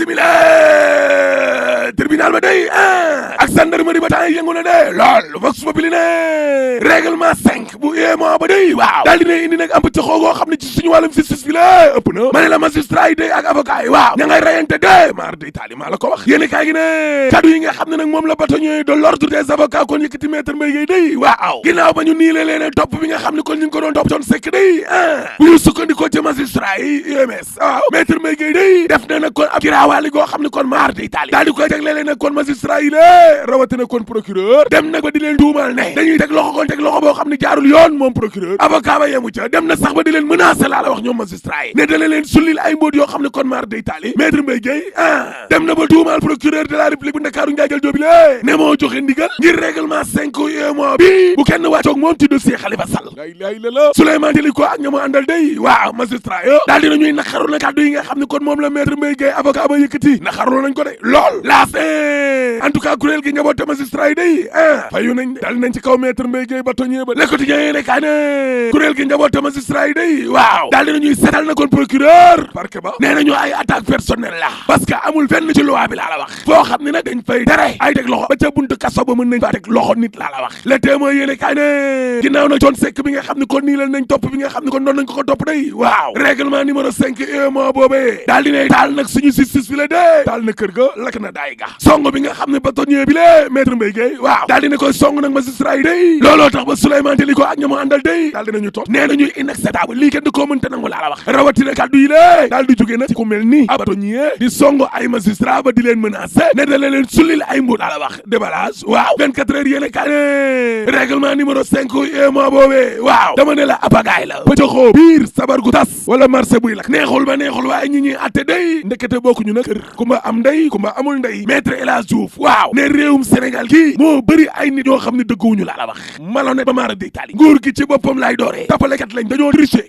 simile tribunal ba day ak gendarmerie ba temps yëngu na de lool vox populi ne règlement 5 bu UEMOA ba day waaw daal dina indi nag am ci xoogoo xam ne ci suñu wàllum justice bi la ëpp na ma ne la magistrat yi day ak avocat yi waaw ña ngay rayante de maar day taali maa la ko wax yéeni kaay gi ne kaddu yi nga xam ne nag moom la bâtonnier de l'ordre des avocats kon yëkkati maître Mbaye Guèye day waaw ginnaaw ba ñu nii leen topp bi nga xam ne kon ñu ngi ko doon topp Thione Seck day bu ñu sukkandikoo ci magistrat yi UMS waaw maître Mbaye Guèye day def na nag kon ab giraawaali goo xam ne kon maar day taali daal di koy jagleel nag kon magistrat yi lé rawatina kon procureur dem nag ba di leen tuumal ne dañuy teg loxo boo xam ne jaarul yoon moom procureur avocat ba yemu ca dem na sax ba di leen menacer laa la wax ñoom magistrat yi ne dana leen sullil ay mbóot yoo xam ne kon maar day taali maître Mbaye Guèye dem na ba tuumal procureur de la république bu Ndakaaru Ndiaye Joobi lé ne moo joxe ndigal ngir règlement 5 UEMOA bi bu kenn wàccoog moom ci dossier Khalifa Sall la Souleymane Teliko ak ñamu àndal day waaw magistrat yo daal dina ñuy naqarul na kàddu yi nga xam ne kon moom la maître Mbaye Guèye avocat ba yëkkati naqarul nañ ko de lool laas en tout cas kuréel gi njaboote magistrat yi day fayu nañ dal nañ ci kaw maître Mbaye Guèye bâtonnier ba Le Quotidien yi nekkaa ne kuréel gi njaboote magistrat yi day waaw daal dina ñuy seetal na kon procureur parce que ba nee nañu ay attaque personnelle la parce que amul fenn ci loi bi laa la wax foo xam ne nag dañ fay tere ay teg loxo ba ca buntu kaso ba mën nañ fa teg loxo nit laa la wax Le Témoin yéene kaay ne ginnaaw nag Thione Seck bi nga xam ne kon nii nañ topp bi nga xam ne kon doon nañ ko topp day waaw règlement numéro 5 UEMOA boobee daal dinay taal nag suñu justice bi la dee taal na kër ga lakk na daay ga song bi nga xam ne bâtonnier bi la maître Mbaye Guèye waaw daal dina koy song nag magistrat yi day looloo tax ba Souleymane Teliko ak ñamu àndal day daal dinañu toog nee nañuy inacceptable lii kenn di ko mënte nangu laa la wax rawatina kàddu yi la daal di jógee nag ci ku mel ni bâtonnier di song ay magistrat ba di leen menacer ne da leen sullil ay mbóot laa la wax déballage waaw 24 heures yéene kaa ne règlement numéro 5 UEMOA boobee waaw dama ne la apagaay la ba joxoo biir sabar gu tas wala marché buy lakk neexul ba neexul waaye ñi ñuy atte day ndekete bokkuñu nag kër kumba am ndey kumba amul ndey maître El Hadji Diouf waaw ne réewum Sénégal kii moo bëri ay nit yoo xam ne dëgguwuñu laa la wax malhonnête ba maara day taali nguur gi ci boppam laay dooree tapalekat lañ dañoo tricher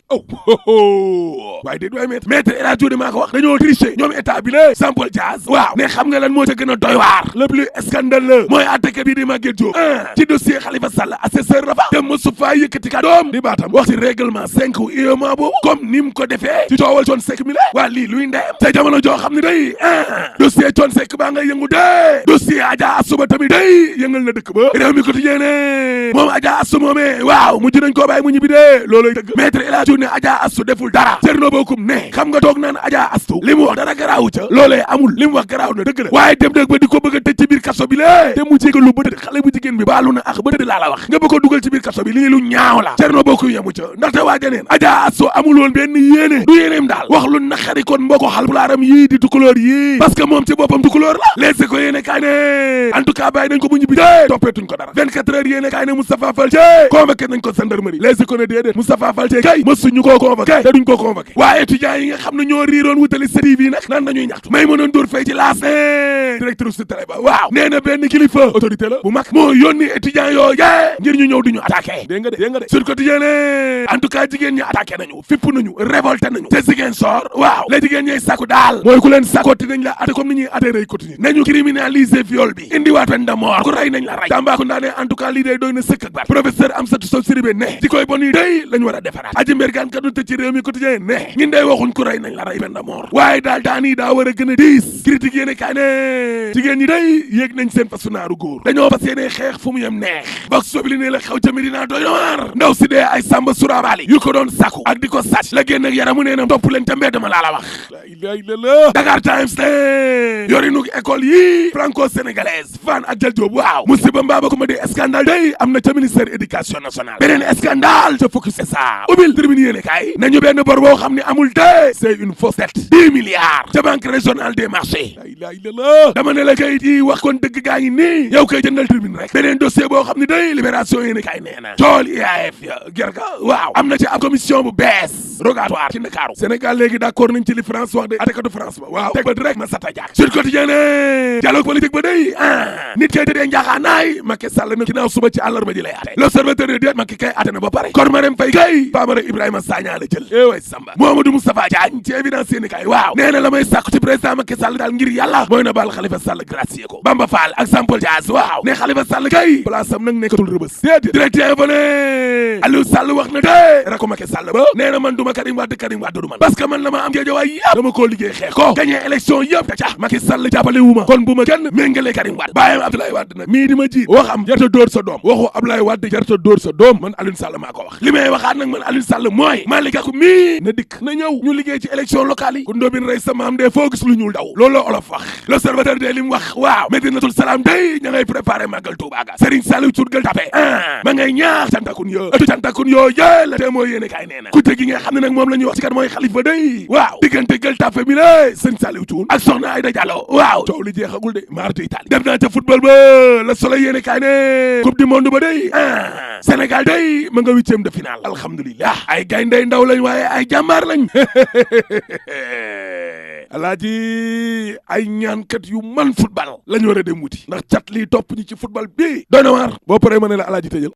waaye déet waaye maître El Hadji Diouf maa ko wax dañoo tricher ñoom état bi la Jean-Paul Diaz waaw ne xam nga lan moo ca gën a doy waar le plus scandaleux mooy attekat bii di Maguette Diop ci dossier Khalifa Sall assesseur la fa te mosu faa yëkkati ka doom di baatam wax ci règlement 5 UEMOA boobu comme ni mu ko defee ci coowal Thione Seck mi la waa lii luy ndeyam te jamono joo xam ne day dossier Thione Seck baa ngay yëngu de dossier Adja Assou ba tamit day yëngal na dëkk ba réew mi quotidien ne moom Adja Assou moomee waaw mujj nañ koo bàyyi mu ñibbi de looloy dëgg maître El Hadji Diouf ne Adja Assou deful dara Thierno Bocoum ne xam nga toog naan Adja Assou li mu wax dara garaawu ca loolee amul li mu wax garaaw na dëgg la waaye dem dëgg ba di ko bëgg a tëj ci biir kaso bi la te mu jégalu ba tëdd xale bu jigéen bi baalu na ak ba tëdd laa la wax nga bëgg ko dugal ci biir kaso bi lii lu ñaaw la Thierno Bocoum yamu ca ndaxte waa janeen Adja Assou amul woon benn yéene du yéeneem daal wax lu naqari kon mbokko Haalpulaaram yii di tukulóor yii parce que moom ci boppam tukulóor la leeg si ko yéene kaay ne en tout cas bàyyi nañ ko mu ñibbi dee toppeetuñ ko dara 24 heures yéene kaay ne Moustapha Fall Thié convoqué nañ ko gendarmerie leeg si ko ne déedéet Moustapha Fall Thié kay mësuñu koo convoqué te duñ ko convoqué waa étudiants yi nga xam ne ñoo riiroon wutali CTV nag naan nañuy ñaxtu may mënoon dóor fay ci laas ne directrice si télé ba waaw nee na benn kilifa autorité la bu mag moo yónni étudiants yoo yee ngir ñu ñëw di ñu attaqué dégg nga de Sud Quotidien ne en tout cas jigéen ñi attaqué nañu fipp nañu révolté nañu te Ziguinchor waaw la jigéen ñay sàkku daal mooy ku leen sàkkooti nañ la atte comme ni ñuy atte rey continue nañu criminaliser viol bi indiwaat peine de mort ku rey nañ la rey Tambacounda ne en tout cas lii day doy na sëkk ak baat professeur Amsatou Sow Sidibé ne di koy bon yi day lañ war a defaraat aji mbergaan kadu te ci réew mi quotidien ne ñun day waxuñ ku rey nañ la rey peine de mort waaye daal daan yi daa war a gën a diis critique yéene kaay ne jigéen ñi day yéeg nañ seen fasu naaru góor dañoo fas yéene xeex fu mu yem neex box sobili ne la xew ca Medina doy na waar ndaw si dee ay samba surabaali yu ko doon sàkku ak di ko sàcc la génn ak yaramu nee na topp leen ca mbedd ma laa la wax la ilaha illallah Dakar Times ne yorinuk école yi franco sénégalaise Fann ak Jal Diop waaw musiba mbaaba ko ma di scandale day am na ca ministère éducation nationale beneen scandale ca focus c'est ça ubbil tribune yéene kaay nañu benn bor boo xam ne amul de c'est une fausse dette 10 milliards ca banque régionale des marchés la ilaha illallah dama ne la kayit yi wax kon dëgg gaa ngi nii yow koy jëndal tribune rek beneen dossier boo xam ne day libération yéene kaay nee na tool IAF ya gerga waaw am na ci ab commission bu bees rogatoire ci Ndakaaru Sénégal léegi d'accord nañ ci li France wax de atekatu France ba waaw teg ba rek ma sata jaak Sud Quotidien ne dialogue politique ba day nit kay tëddee njaaxaanaay Macky Sall na ginnaaw suba ci àllarba ji lay ate l'Observateur ne déet Macky kay ate na ba pare Kor Marème Faye kay Famara Ibrahima Sagna la jël way Samba Mamadou Moustapha Diagne ci évidence yéeni kay waaw nee na la may sàkku ci président Macky Sall daal ngir yàlla mooy na baal Khalifa Sall gracier ko Bamba Fall ak Sampol Dias waaw ne Khalifa Sall kay place am nag nekkatul Rebeuss déedéet directeur ba ne Aliou Sall wax na de rako Macky Sall ba nee na man duma Karim Wade du man parce que man la ma am Guédiawaye yëpp dama koo liggéey xeex ko gagné élection yëpp da ca Macky Sall jàppale wu ma kon bu ma kenn méngale Karim Wade bàyyam Abdoulaye Wade nag mii di ma jiit waxam jarta dóor sa doom waxu Abdoulaye Wade jarta dóor sa doom man Aliou Sall maa ko wax li may waxaat nag man Aliou Sall mooy Malick Gakou mii na dikk na ñëw ñu liggéey ci élection locale yi ku ndóobin rey sa maam de foo gis lu ñuul daw loolu la olof wax l'observateur de li mu wax waaw Medinatul Salaam day ña ngay préparé màggal Touba ga Serigne Saliou Thioune Gueule Tapée ma ngay ñaax cantakun yoo ëttu cantakun yoo yé la te mooy yéene kaay nee na ku te gi nga xam ne nag moom la ñuy wax ci kat mooy xalifa day waaw diggante Gueule Tapée mi la Serigne Saliou Thioune ak soxna Aïda Diallo waaw coow li jeexagul de marti Italie dem naa ca football ba la Soleil yéene kaay ne coupe du monde ba day Sénégal day ma nga 8e de finale alhamdulilah ay gaynde ndaw lañ waaye ay jàmbaar lañ alaaji ay ñaankat yu man football lañ war a dem wuti ndax cat lii topp ñi ci football bii doy na waar boo paree ma ne la alaaji tëjal